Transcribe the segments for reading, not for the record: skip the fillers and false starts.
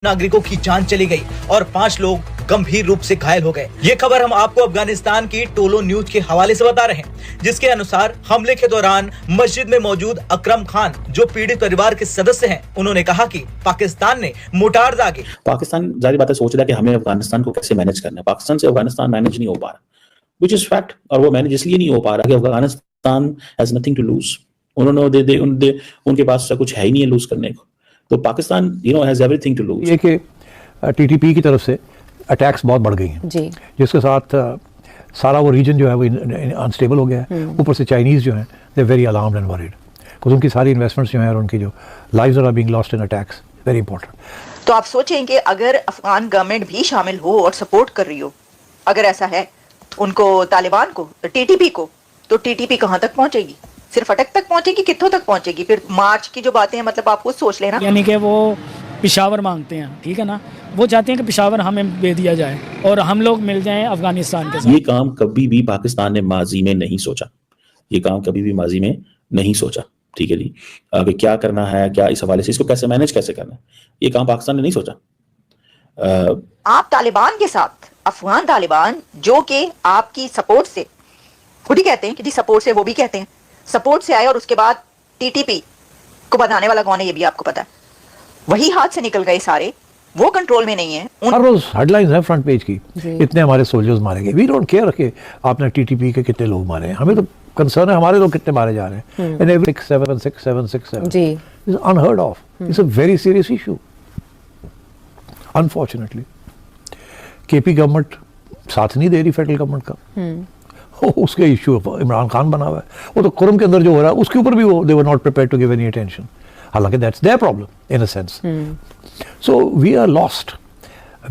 नागरिकों की जान चली गई और 5 लोग गंभीर रूप से घायल हो गए। ये खबर हम आपको अफगानिस्तान की टोलो न्यूज के हवाले से बता रहे हैं, जिसके अनुसार हमले के दौरान मस्जिद में मौजूद अकरम खान, जो पीड़ित परिवार के सदस्य हैं, उन्होंने कहा कि पाकिस्तान ने मोटार दागे। पाकिस्तान जारी बात है सोच रहा है कि हमें अफगानिस्तान को कैसे मैनेज करना है। पाकिस्तान से अफगानिस्तान मैनेज नहीं हो पा रहा, विच इज फैक्ट, और वो मैनेज इसलिए नहीं हो पा रहा कि Afghanistan has nothing to lose. उनके पास कुछ है ही नहीं है लूज करने को। तो Pakistan has everything to lose. ये कि टीटीपी की तरफ से अटैक्स बहुत बढ़ गई हैं जी, जिसके साथ सारा वो रीजन जो है वो अनस्टेबल हो गया है। ऊपर से चाइनीज जो हैं they very alarmed and worried, because उनकी सारी इन्वेस्टमेंट्स जो हैं और उनकी जो lives are being lost in attacks, very important. तो आप सोचें कि अगर अफगान गवर्नमेंट भी शामिल हो और सपोर्ट कर रही हो, अगर ऐसा है उनको, तालिबान को, टीटीपी को, तो टीटीपी कहाँ तक पहुंचेगी? सिर्फ अटक तक पहुंचेगी? कितों तक पहुंचेगी? फिर मार्च की जो बातें हैं, मतलब आप खुद सोच लेना। यानी कि वो पेशावर मांगते हैं, ठीक है ना, वो चाहते हैं कि पेशावर हमें दे दिया जाए और हम लोग मिल जाएं अफगानिस्तान के साथ। ये काम कभी भी पाकिस्तान ने माजी में नहीं सोचा, ये काम कभी भी माजी में नहीं सोचा, ठीक है जी। कि क्या करना है, क्या इस हवाले से इसको कैसे मैनेज कैसे करना है, ये काम पाकिस्तान ने नहीं सोचा। आप तालिबान के साथ, अफगान तालिबान जो कि आपकी सपोर्ट से, खुद ही कहते हैं कि जी सपोर्ट से, वो भी कहते हैं सपोर्ट से आए, और उसके बाद टीटीपी को बनाने वाला कौन है ये भी आपको पता है, वही हाथ से निकल गए सारे, वो कंट्रोल में नहीं है। हर रोज हेडलाइंस है फ्रंट पेज की, इतने हमारे सोल्जर्स मारे गए। वी डोंट केयर कि आपने टीटीपी के कितने लोग मारे हैं, हमें तो कंसर्न है हमारे लोग कितने मारे जा रहे हैं। एंड एवरी 67667 जी is unheard of, it's a very serious issue. Unfortunately KP government साथ नहीं दे रही फेडरल गवर्नमेंट का। उसके इशू इमरान खान बना हुआ है, वो तो कुरम के अंदर जो हो रहा है उसके ऊपर भी वो they were not prepared to give any attention, हालांकि that's their problem in a sense. So we are lost,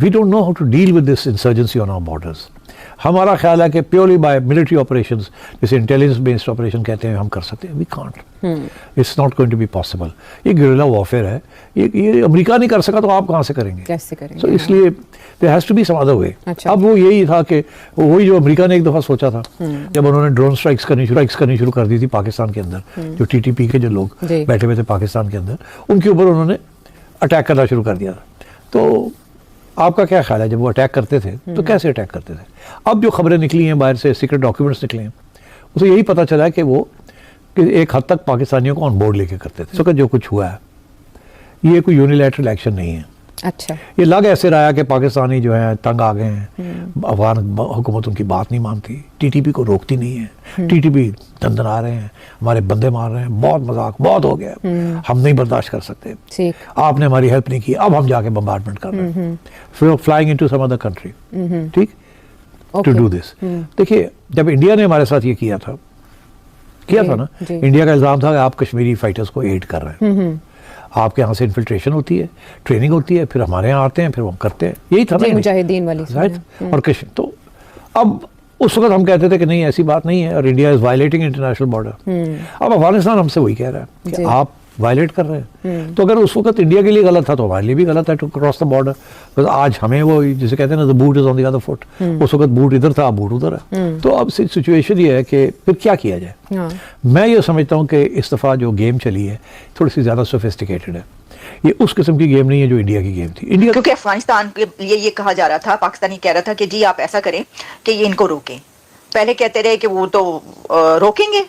we don't know how to deal with this insurgency on our borders. हमारा ख्याल है कि प्योरली बाय मिलिट्री ऑपरेशंस, जैसे intelligence based operation कहते हैं, हम कर सकते हैं। We can't, it's not going to be possible. ये गुरिल्ला वॉरफेयर है, ये अमेरिका नहीं कर सका तो आप कहाँ से करेंगे, कैसे करेंगे? so, इसलिए there has to be some other way. अब वो यही था कि वही जो अमेरिका ने एक दफ़ा सोचा था जब उन्होंने ड्रोन स्ट्राइक्स करनी शुरू कर दी थी पाकिस्तान के अंदर, जो टीटीपी के जो लोग बैठे हुए थे पाकिस्तान के अंदर, उनके ऊपर उन्होंने अटैक करना शुरू कर दिया था। तो आपका क्या ख्याल है, जब वो अटैक करते थे तो कैसे अटैक करते थे? अब जो खबरें निकली हैं बाहर से, सीक्रेट डॉक्यूमेंट्स निकले हैं, उसे यही पता चला है कि वो एक हद तक पाकिस्तानियों को ऑन बोर्ड लेके करते थे। तो जो कुछ हुआ है ये कोई यूनिलैटरल एक्शन नहीं है। अच्छा, ये लग ऐसे रहा है कि पाकिस्तानी जो है तंग आ गए हैं, अफगान हुकूमत उनकी बात नहीं मानती, टीटीपी को रोकती नहीं है, टीटीपी दंदन आ रहे हैं, हमारे बंदे मार रहे हैं, बहुत मजाक, बहुत हो गया, हम नहीं बर्दाश्त कर सकते, आपने हमारी हेल्प नहीं की, अब हम जाके बम्बार्डमेंट कर रहे हैं, फिर flying into some other country, ठीक, टू डू दिस। देखिए, जब इंडिया ने हमारे साथ ये किया था ना, इंडिया का इल्जाम था कि आप कश्मीरी फाइटर्स को एड कर रहे हैं, आपके यहाँ से इन्फिल्ट्रेशन होती है, ट्रेनिंग होती है, फिर हमारे यहाँ आते हैं, फिर वो करते हैं, यही था ना मुजाहिदीन वाली, राइट। और कश्मीर तो अब उस वक्त हम कहते थे कि नहीं ऐसी बात नहीं है और India is violating international border. अब अफगानिस्तान हमसे वही कह रहा है कि आप वायलेट कर रहे हैं। तो अगर उस वक्त इंडिया के लिए गलत था तो हमारे लिए भी गलत है टू क्रॉस द बॉर्डर। तो आज हमें वो जिसे कहते हैं ना, the boot is on the other foot, उस वक्त बूट इधर था, बूट उधर है। तो अब सिचुएशन ये है कि फिर क्या किया जाए। मैं ये समझता हूँ कि इस दफ़ा जो गेम चली है थोड़ी सी ज़्यादा सोफिस्टिकेटेड है, ये उस किस्म की गेम नहीं है जो इंडिया की गेम थी। इंडिया, क्योंकि अफगानिस्तान के लिए ये कहा जा रहा था, पाकिस्तानी कह रहा था कि जी आप ऐसा करें कि ये इनको रोकें। पहले कहते रहे कि वो तो रोकेंगे,